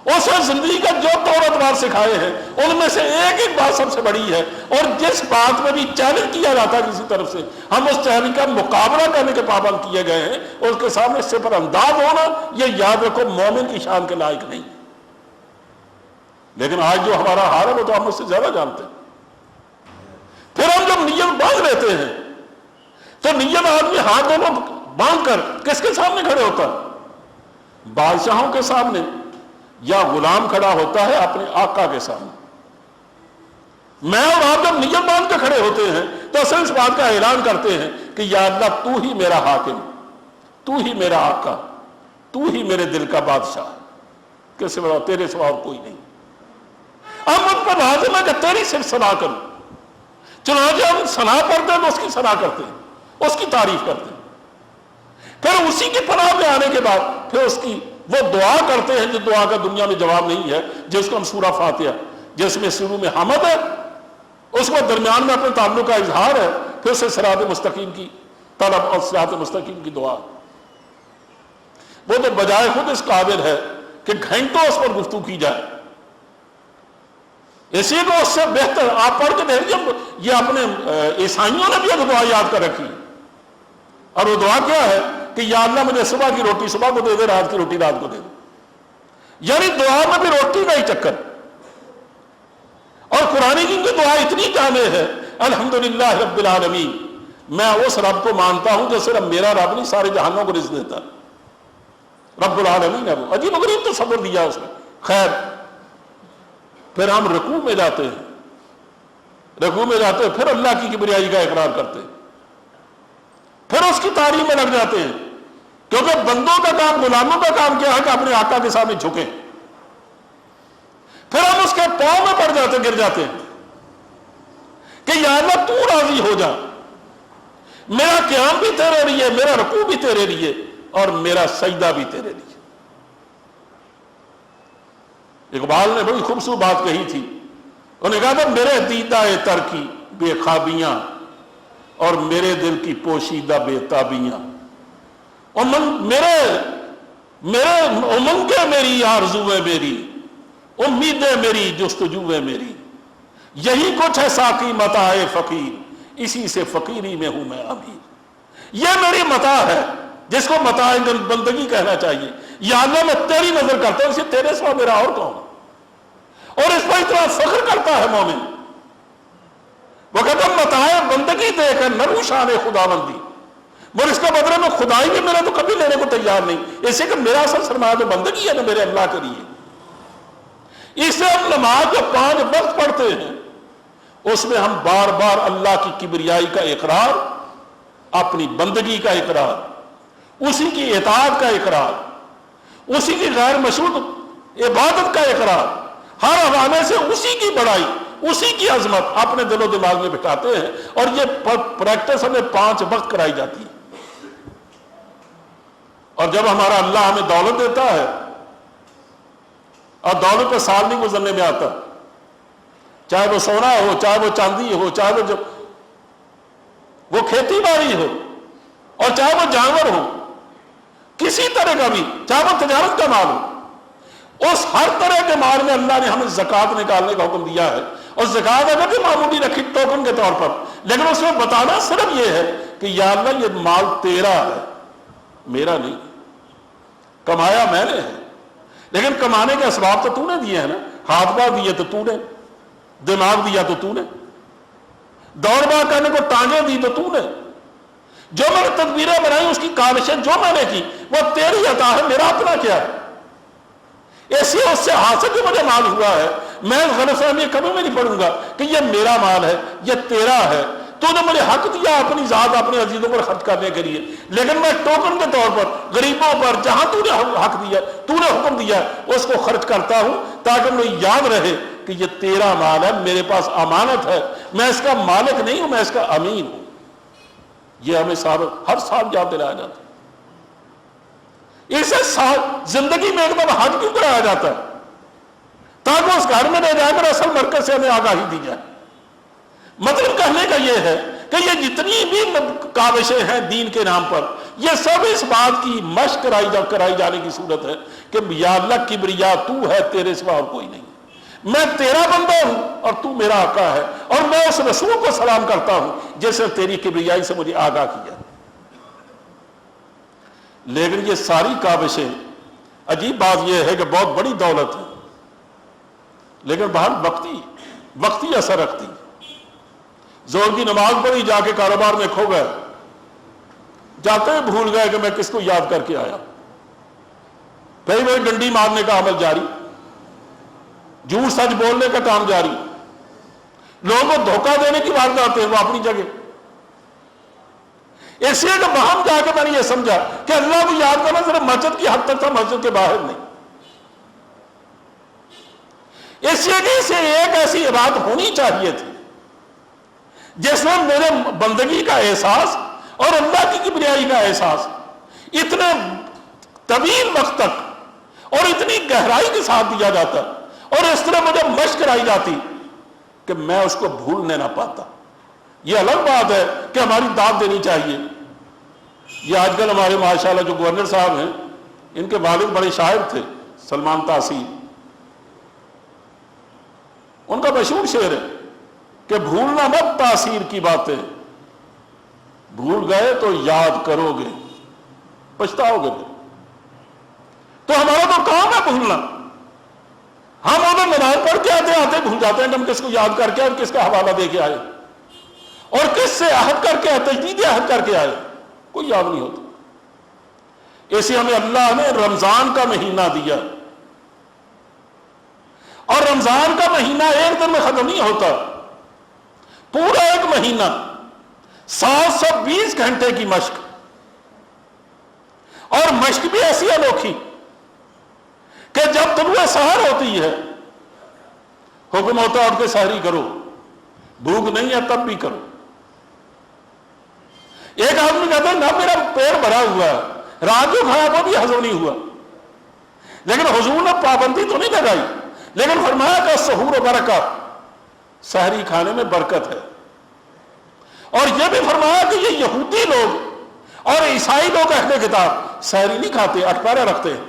اس نے زندگی کا جو طور ادوار سکھائے ہیں ان میں سے ایک ایک بات سب سے بڑی ہے، اور جس بات میں بھی چیلنج کیا جاتا ہے کسی طرف سے ہم اس چیلنج کا مقابلہ کرنے کے پابند کیے گئے ہیں، اور اس کے سامنے سے پر انداز ہونا یہ یاد رکھو مومن کی شان کے لائق نہیں۔ لیکن آج جو ہمارا حال ہے وہ تو ہم اس سے زیادہ جانتے ہیں۔ پھر ہم جب نیت باندھ لیتے ہیں تو نیت آدمی ہاتھ دونوں باندھ کر کس کے سامنے کھڑے ہوتا ہے؟ بادشاہوں کے سامنے، یا غلام کھڑا ہوتا ہے اپنے آقا کے سامنے۔ میں اور آپ جب نیت باندھ کے کھڑے ہوتے ہیں تو اصل اس بات کا اعلان کرتے ہیں کہ یا اللہ تو ہی میرا حاکم، تو ہی میرا آقا، تو ہی میرے دل کا بادشاہ، کس سے بڑا تیرے سوا اور کوئی نہیں۔ اب مجھ پر لازم ہے کہ تیری صرف ثنا کروں، چنانچہ ہم ثنا کرتے ہیں تو اس کی ثنا کرتے ہیں، اس کی تعریف کرتے ہیں، پھر اسی کی پناہ میں آنے کے بعد پھر اس کی وہ دعا کرتے ہیں جو دعا کا دنیا میں جواب نہیں ہے، جس کو ہم سورہ فاتحہ، جس میں شروع میں حمد ہے، اس کو درمیان میں اپنے تعلق کا اظہار ہے، پھر سے صراط مستقیم کی طلب اور صراط مستقیم کی دعا۔ وہ تو بجائے خود اس قابل ہے کہ گھنٹوں اس پر گفتگو کی جائے، اسی کو اس سے بہتر آپ پڑھ کے دیکھ لیجیے، یہ اپنے عیسائیوں نے بھی ایک دعا یاد کر رکھی، اور وہ دعا کیا ہے کہ یا اللہ مجھے صبح کی روٹی صبح کو دے دے، رات کی روٹی رات کو دے دے۔ یعنی دعا میں بھی روٹی کا ہی چکر۔ اور قرآن کی دعا اتنی جامع ہے، الحمدللہ رب العالمین، میں اس رب کو مانتا ہوں جو صرف میرا رب نہیں سارے جہانوں کو رزق دیتا، رب العالمین ہے وہ۔ عجیب و غریب تصور دیا اس نے۔ خیر، پھر ہم رکوع میں جاتے ہیں، رکوع میں جاتے ہیں، پھر اللہ کی کبریائی کا اقرار کرتے ہیں، پھر اس کی تعریف میں لگ جاتے ہیں، کیونکہ بندوں کا کام، غلاموں کا کام کیا ہے کہ اپنے آقا کے سامنے جھکیں، پھر ہم اس کے پاؤں میں پڑ جاتے، گر جاتے ہیں کہ یا اللہ تو راضی ہو جا، میرا قیام بھی تیرے لیے، میرا رکوع بھی تیرے لیے، اور میرا سجدہ بھی تیرے لیے۔ اقبال نے بڑی خوبصورت بات کہی تھی، انہوں نے کہا تھا میرے دیدہ تر کی بے خوابیاں اور میرے دل کی پوشیدہ بے تابیاں، میرے امنگیں میری، آرزویں میری، امیدیں میری، جستجویں میری، یہی کچھ ہے ساقی متاع فقیر، اسی سے فقیری میں ہوں میں امیر۔ یہ میری متاع ہے جس کو متاع بندگی کہنا چاہیے۔ یا اللہ میں تیری نظر کرتا ہوں، اسے تیرے سوا میرا اور کون؟ اور اس پر اتنا فخر کرتا ہے مومن، وہ کہتا متاع بندگی دے کر نہ رو شان خداوندی، اور اس کا بدلے میں خدائی بھی میرے تو کبھی لینے کو تیار نہیں، اسے کہ میرا اصل سرمایہ تو بندگی ہے نا میرے اللہ کے لیے۔ اس سے ہم نماز جو 5 وقت پڑھتے ہیں اس میں ہم بار بار اللہ کی کبریائی کا اقرار، اپنی بندگی کا اقرار، اسی کی اطاعت کا اقرار، اسی کی غیر مشروط عبادت کا اقرار، ہر حوالے سے اسی کی بڑائی، اسی کی عظمت اپنے دل و دماغ میں بٹھاتے ہیں، اور یہ پریکٹس ہمیں 5 وقت کرائی جاتی ہے۔ اور جب ہمارا اللہ ہمیں دولت دیتا ہے، اور دولت پہ سال نہیں گزرنے میں آتا، چاہے وہ سونا ہو، چاہے وہ چاندی ہو، چاہے وہ کھیتی باڑی ہو، اور چاہے وہ جانور ہو، کسی طرح کا بھی، چاہے وہ تجارت کا مال ہو، اس ہر طرح کے مال میں اللہ نے ہمیں زکوٰۃ نکالنے کا حکم دیا ہے۔ اور زکوٰۃ اگر بھی معمولی رکھی ٹوکن کے طور پر، لیکن اس میں بتانا صرف یہ ہے کہ یا اللہ یہ مال تیرا ہے، میرا نہیں، کمایا میں نے ہے، لیکن کمانے کے اسباب تو نے دیے ہیں نا، ہاتھ پاؤں دیے تو نے، دماغ دیا تو نے، دوڑ بھاگ کرنے کو ٹانگیں دی تو نے، جو میں نے تدبیریں بنائی اس کی کاوشیں جو میں نے کی وہ تیری عطا ہے، میرا اپنا کیا ہے؟ ایسی اس سے حاصل جو مجھے مال ہوا ہے، میں غلط فہمی کبھی میں نہیں پڑھوں گا کہ یہ میرا مال ہے، یہ تیرا ہے، تو نے مجھے حق دیا اپنی ذات اپنے عزیزوں پر خرچ کرنے کے لیے، لیکن میں ٹوکن کے طور پر غریبوں پر جہاں تو نے حق دیا، تو نے حکم دیا اس کو خرچ کرتا ہوں، تاکہ مجھے یاد رہے کہ یہ تیرا مال ہے، میرے پاس امانت ہے، میں اس کا مالک نہیں ہوں، میں اس کا امین ہوں۔ یہ ہمیں ہر سال یاد دلایا جاتا ہے۔ اسے زندگی میں ایک دم حج کیوں کرایا جاتا ہے؟ تاکہ اس گھر میں لے جا کر اصل مرکز سے ہمیں آگاہی دی جائے، مطلب کہنے کا یہ ہے کہ یہ جتنی بھی کاوشیں ہیں دین کے نام پر، یہ سب اس بات کی مشق کرائی جانے کی صورت ہے کہ یا اللہ کبریا تو ہے، تیرے سوا اور کوئی نہیں، میں تیرا بندہ ہوں اور تو میرا آقا ہے، اور میں اس رسول کو سلام کرتا ہوں جس نے تیری کبریائی سے مجھے آگاہ کیا۔ لیکن یہ ساری کاوشیں، عجیب بات یہ ہے کہ بہت بڑی دولت ہے لیکن بہت وقتی اثر رکھتی۔ زور کی نماز پڑھی، جا کے کاروبار میں کھو گئے، جاتے ہی بھول گئے کہ میں کس کو یاد کر کے آیا، پھر وہی ڈنڈی مارنے کا عمل جاری، جھوٹ سچ بولنے کا کام جاری، لوگوں کو دھوکہ دینے کی وارداتیں وہ اپنی جگہ۔ اس لیے کہ وہاں جا کے میں نے یہ سمجھا کہ اللہ کو یاد کرنا صرف مسجد کی حد تک تھا، مسجد کے باہر نہیں۔ اس لیے کہ اسے ایک ایسی عبادت ہونی چاہیے تھی جس میں میرے بندگی کا احساس اور اللہ کی کبریائی کا احساس اتنے طویل وقت تک اور اتنی گہرائی کے ساتھ دیا جاتا، اور اس طرح مجھے مشق کرائی جاتی کہ میں اس کو بھولنے نہ پاتا۔ یہ الگ بات ہے کہ ہماری داد دینی چاہیے۔ یہ آج کل ہمارے ماشاءاللہ جو گورنر صاحب ہیں، ان کے والد بڑے شاعر تھے، سلمان تاثیر، ان کا مشہور شعر ہے کہ بھولنا مت تاثیر کی باتیں، بھول گئے تو یاد کرو گے پچھتاؤ گے۔ تو ہمارا تو کام ہے بھولنا، ہم ادھر نماز پڑھ کے آتے بھول جاتے ہیں کہ ہم کس کو یاد کر کے اور کس کا حوالہ دے کے آئے اور کس سے عہد کر کے آئے، تجدید عہد کر کے آئے، کوئی یاد نہیں ہوتا۔ ایسے ہمیں اللہ نے رمضان کا مہینہ دیا، اور رمضان کا مہینہ ایک دن میں ختم نہیں ہوتا، پورا ایک مہینہ 720 گھنٹے کی مشق، اور مشق بھی ایسی انوکھی کہ جب طلوع سحر ہوتی ہے حکم ہوتا ہے اٹھ کے سحری کرو، بھوک نہیں ہے تب بھی کرو۔ ایک آدمی کہتا ہے نہ میرا پیٹ بھرا ہوا ہے، رات جو کھایا وہ بھی ہضم نہیں ہوا، لیکن حضور نے پابندی تو نہیں لگائی، لیکن فرمایا کہ سحور و برکت، سحری کھانے میں برکت ہے۔ اور یہ بھی فرمایا کہ یہ یہودی لوگ اور عیسائی لوگ اہل کتاب سحری نہیں کھاتے، اٹپارا رکھتے ہیں،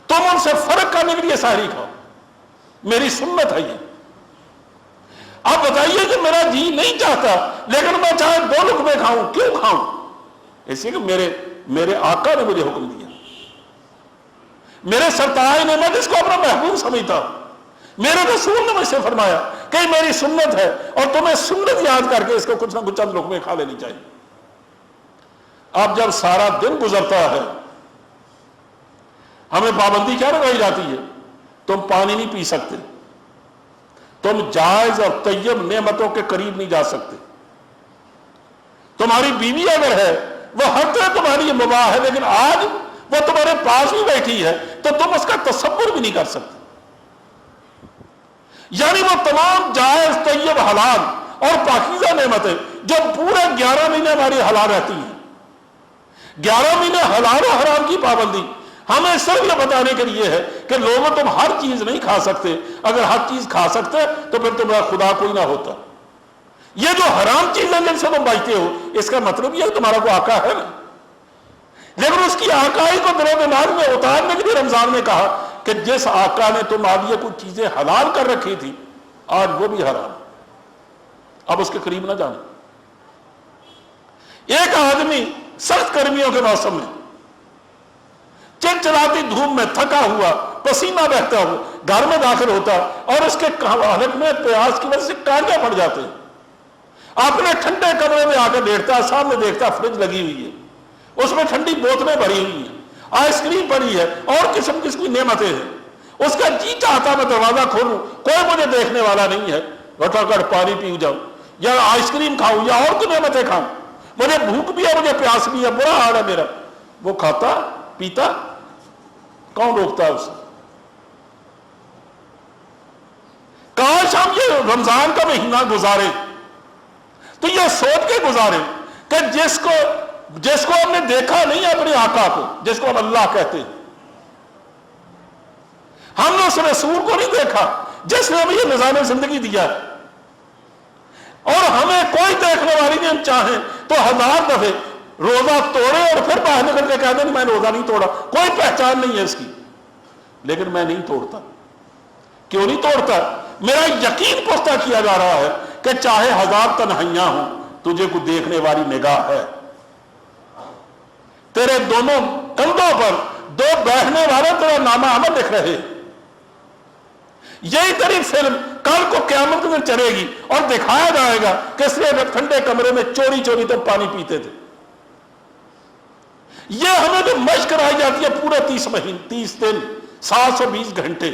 تم ان سے فرق کرنے کے لیے سحری کھاؤ، میری سنت ہے یہ۔ آپ بتائیے کہ میرا جی نہیں چاہتا لیکن میں چاہے 2 لقمے کھاؤں، کیوں کھاؤں؟ اس لیے کہ میرے آقا نے مجھے حکم دیا، میرے سرتاج نے، میں جس کو اپنا محبوب سمجھتا ہوں، میرے رسول نے مجھ سے فرمایا کہ میری سنت ہے اور تمہیں سنت یاد کر کے اس کو کچھ نہ کچھ چند لقمے کھا لینی چاہیے۔ اب جب سارا دن گزرتا ہے، ہمیں پابندی کیا لگائی جاتی ہے؟ تم پانی نہیں پی سکتے، تم جائز اور طیب نعمتوں کے قریب نہیں جا سکتے، تمہاری بیوی اگر ہے وہ ہر طرح تمہاری مباح ہے، لیکن آج وہ تمہارے پاس بھی بیٹھی ہے تو تم اس کا تصور بھی نہیں کر سکتے۔ یعنی وہ تمام جائز طیب حلال اور پاکیزہ نعمتیں جو پورے 11 مہینے ہماری حلال رہتی ہیں، 11 مہینے حلال و حرام کی پابندی ہمیں صرف یہ بتانے کے لیے ہے کہ لوگوں تم ہر چیز نہیں کھا سکتے، اگر ہر چیز کھا سکتے تو پھر تمہارا خدا کوئی نہ ہوتا۔ یہ جو حرام چیزیں جن سے تم بچتے ہو، اس کا مطلب یہ ہے کہ تمہارا کوئی آقا ہے نا، لیکن اس کی آقائی کو دل و دماغ میں اتارنے کے لیے رمضان نے کہا کہ جس آقا نے تمہارے لیے کچھ چیزیں حلال کر رکھی تھی آج وہ بھی حرام، اب اس کے قریب نہ جانا۔ ایک آدمی سخت گرمیوں کے موسم میں چلچلاتی دھوپ میں تھکا ہوا، پسینہ بہتا ہوا گھر میں داخل ہوتا اور اس کے حلق میں پیاس کی وجہ سے کانٹے پڑ جاتے ہیں، اپنے ٹھنڈے کمرے میں آ کر دیکھتا ہے، سامنے دیکھتا فریج لگی ہوئی ہے، اس میں ٹھنڈی بوتلیں بھری ہوئی ہیں، آئس کریم پڑی ہے اور قسم کی نعمتیں ہیں، اس کا جی چاہتا میں دروازہ کھولوں، کوئی مجھے دیکھنے والا نہیں ہے، گھٹا گھٹ پانی پی جاؤں یا آئس کریم کھاؤں یا اور کوئی نعمتیں کھاؤں، مجھے بھوک بھی ہے، مجھے پیاس بھی ہے، برا حال ہے میرا، وہ کھاتا پیتا، کون روکتا ہے اسے؟ کاش ہم یہ رمضان کا مہینہ گزارے تو یہ سوچ کے گزارے کہ جس کو ہم نے دیکھا نہیں اپنے آقا کو، جس کو ہم اللہ کہتے ہیں، ہم نے اس رسول کو نہیں دیکھا جس نے ہمیں یہ نظام زندگی دیا ہے، اور ہمیں کوئی دیکھنے والی نہیں، ہم چاہیں تو 1000 دفعے روزہ توڑے اور پھر باہر نکل کے کہہ دیں میں روزہ نہیں توڑا، کوئی پہچان نہیں ہے اس کی، لیکن میں نہیں توڑتا۔ کیوں نہیں توڑتا؟ میرا یقین پختہ کیا جا رہا ہے کہ چاہے 1000 تنہائیاں ہوں، تجھے کوئی دیکھنے والی نگاہ ہے، تیرے دونوں کندھوں پر 2 بہنے والے تیرا نامہ عمل لکھ رہے، یہی تیری فلم کل کو قیامت میں چلے گی اور دکھایا جائے گا کہ اس لیے ٹھنڈے کمرے میں چوری چوری تم پانی پیتے تھے۔ یہ ہمیں جو مشق کرائی جاتی ہے پورے 30 دن 720 گھنٹے،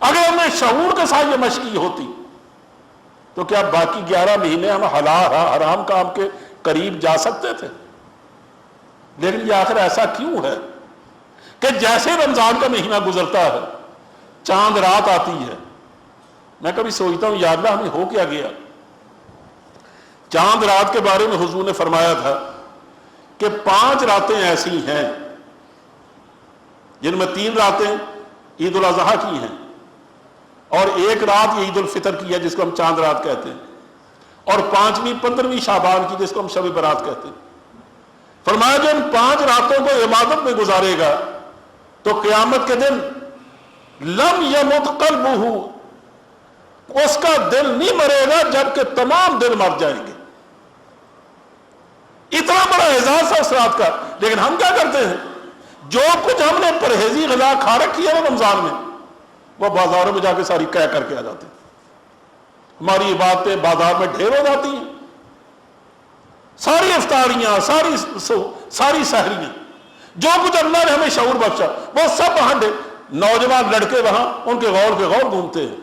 اگر ہمیں شعور کے ساتھ یہ مشق کی ہوتی تو کیا باقی 11 مہینے ہم حرام کام کے قریب جا سکتے تھے؟ لیکن یہ آخر ایسا کیوں ہے کہ جیسے رمضان کا مہینہ گزرتا ہے چاند رات آتی ہے، میں کبھی سوچتا ہوں یا اللہ ہمیں ہو کیا گیا۔ چاند رات کے بارے میں حضور نے فرمایا تھا کہ 5 راتیں ایسی ہیں جن میں 3 راتیں عید الاضحیٰ کی ہیں اور 1 رات یہ عید الفطر کی ہے جس کو ہم چاند رات کہتے ہیں، اور 5ویں 15ویں شعبان کی جس کو ہم شب برات کہتے ہیں۔ فرمایا جو ان 5 راتوں کو عبادت میں گزارے گا تو قیامت کے دن لم یمت قلبہ، اس کا دل نہیں مرے گا جبکہ تمام دل مر جائیں گے۔ اتنا بڑا اعزاز ہے اس رات کا، لیکن ہم کیا کرتے ہیں؟ جو کچھ ہم نے پرہیزی غذا کھا رکھی ہے نا رمضان میں، وہ بازاروں میں جا کے ساری کہہ کر کے آ جاتے ہیں۔ ہماری عبادتیں بازار میں ڈھیر ہو جاتی ہیں، ساری افطاریاں، ساری سحریاں، جو کچھ اللہ نے ہمیں شعور بخشا وہ سب وہاں نوجوان لڑکے وہاں ان کے غور گھومتے ہیں،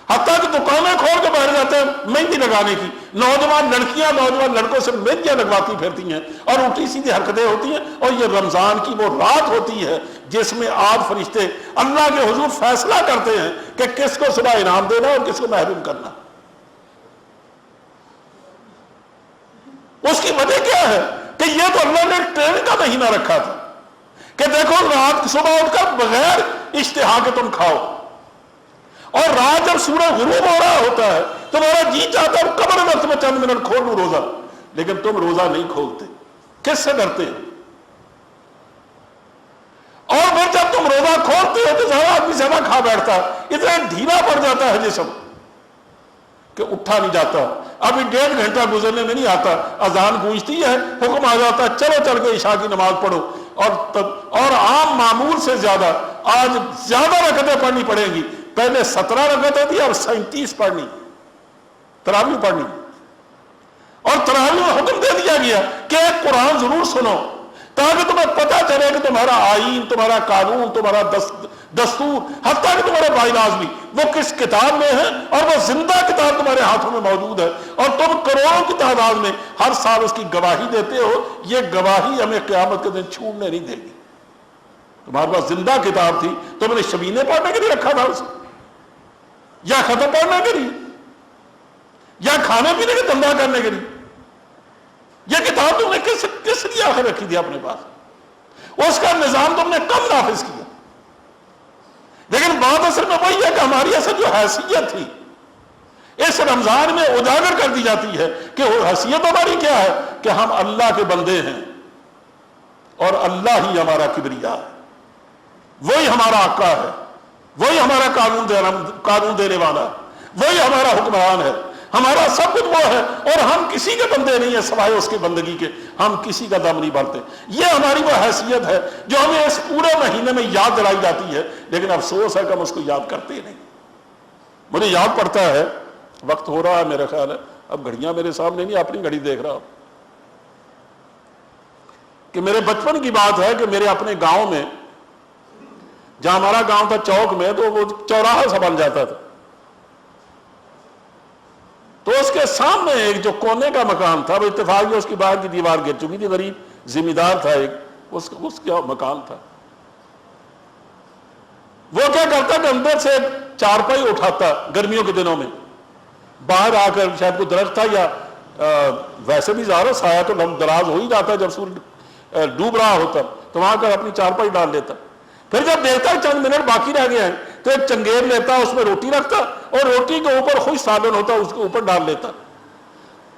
حتیٰ کہ دکانیں کھول کے بیٹھ جاتے ہیں مہندی لگانے کی، نوجوان لڑکیاں نوجوان لڑکوں سے مہندیاں لگواتی پھرتی ہیں اور الٹی سیدھی حرکتیں ہوتی ہیں، اور یہ رمضان کی وہ رات ہوتی ہے جس میں آج فرشتے اللہ کے حضور فیصلہ کرتے ہیں کہ کس کو صبح انعام دینا اور کس کو محروم کرنا۔ اس کی وجہ کیا ہے کہ یہ تو اللہ نے ٹرین کا مہینہ رکھا تھا کہ دیکھو رات صبح اٹھ کر بغیر اشتہا کے تم کھاؤ، اور رات جب سورج غروب ہو رہا ہوتا ہے تمہارا جی چاہتا ہے قبر وقت میں چند منٹ کھول لوں روزہ، لیکن تم روزہ نہیں کھولتے، کس سے ڈرتے ہیں؟ اور پھر جب تم روزہ کھولتے ہو تو زیادہ آدمی زیادہ کھا بیٹھتا ہے، اتنا ڈھیلا پڑ جاتا ہے جسم کہ اٹھا نہیں جاتا۔ ابھی 1.5 گھنٹہ گزرنے میں نہیں آتا، اذان گونجتی ہے، حکم آ جاتا ہے چلو چل کے عشاء کی نماز پڑھو، اور عام معمول سے زیادہ آج زیادہ رکعتیں پڑھنی پڑیں گی۔ پہلے 17 رکعتیں تھی اب 37 پڑھنی، تراویح پڑھنی، اور تراویح میں حکم دے دیا گیا کہ قرآن ضرور سنو تاکہ تمہیں پتہ چلے کہ تمہارا آئین، تمہارا قانون، تمہارا دستور، حتیٰ کہ تمہارے باعث بھی وہ کس کتاب میں ہے، اور وہ زندہ کتاب تمہارے ہاتھوں میں موجود ہے، اور تم کروڑوں کی تعداد میں ہر سال اس کی گواہی دیتے ہو۔ یہ گواہی ہمیں قیامت کے دن چھوڑنے نہیں دے گی۔ تمہارے پاس زندہ کتاب تھی، تم نے شبینے پڑھنے کے لیے رکھا تھا اسے، یا ختم پڑھنے کے لیے، یا کھانے پینے کے دھندا کرنے کے لیے؟ یہ کتاب تم نے کس لیے آخر رکھی تھی اپنے پاس؟ اس کا نظام تم نے کم نافذ کیا۔ لیکن بات اصل میں وہی ہے کہ ہماری اصل جو حیثیت تھی اس رمضان میں اجاگر کر دی جاتی ہے کہ وہ حیثیت ہماری کیا ہے کہ ہم اللہ کے بندے ہیں اور اللہ ہی ہمارا کبریا ہے، وہی ہمارا آقا ہے، وہی ہمارا قانون دینے والا ہے، وہی ہمارا حکمران ہے، ہمارا سب کچھ وہ ہے، اور ہم کسی کے بندے نہیں ہیں سوائے اس کی بندگی کے، ہم کسی کا دم نہیں بھرتے۔ یہ ہماری وہ حیثیت ہے جو ہمیں اس پورے مہینے میں یاد دلائی جاتی ہے، لیکن افسوس ہے کہ ہم اس کو یاد کرتے نہیں۔ مجھے یاد پڑتا ہے، وقت ہو رہا ہے میرا خیال ہے، اب گھڑیاں میرے سامنے نہیں، اپنی گھڑی دیکھ رہا ہوں، کہ میرے بچپن کی بات ہے کہ میرے اپنے گاؤں میں، جہاں ہمارا گاؤں تھا چوک میں، تو وہ چوراہا سا بن جاتا تھا، تو اس کے سامنے ایک جو کونے کا مکان تھا، وہ اتفاق اس کی باہر کی دیوار گر چکی تھی، غریب ذمہ دار تھا ایک، اس کا مکان تھا۔ وہ کیا کرتا کہ اندر سے چارپائی اٹھاتا گرمیوں کے دنوں میں، باہر آ کر شاید کوئی درخت تھا یا ویسے بھی زیادہ سایہ تو دراز ہو ہی جاتا ہے جب سورج ڈوب رہا ہوتا، تو وہاں کر اپنی چارپائی ڈال لیتا، پھر جب دیکھتا چند منٹ باقی رہ گئے ہیں تو ایک چنگیر لیتا، اس میں روٹی رکھتا، اور روٹی کے اوپر خوش سالن ہوتا اس کے اوپر ڈال لیتا،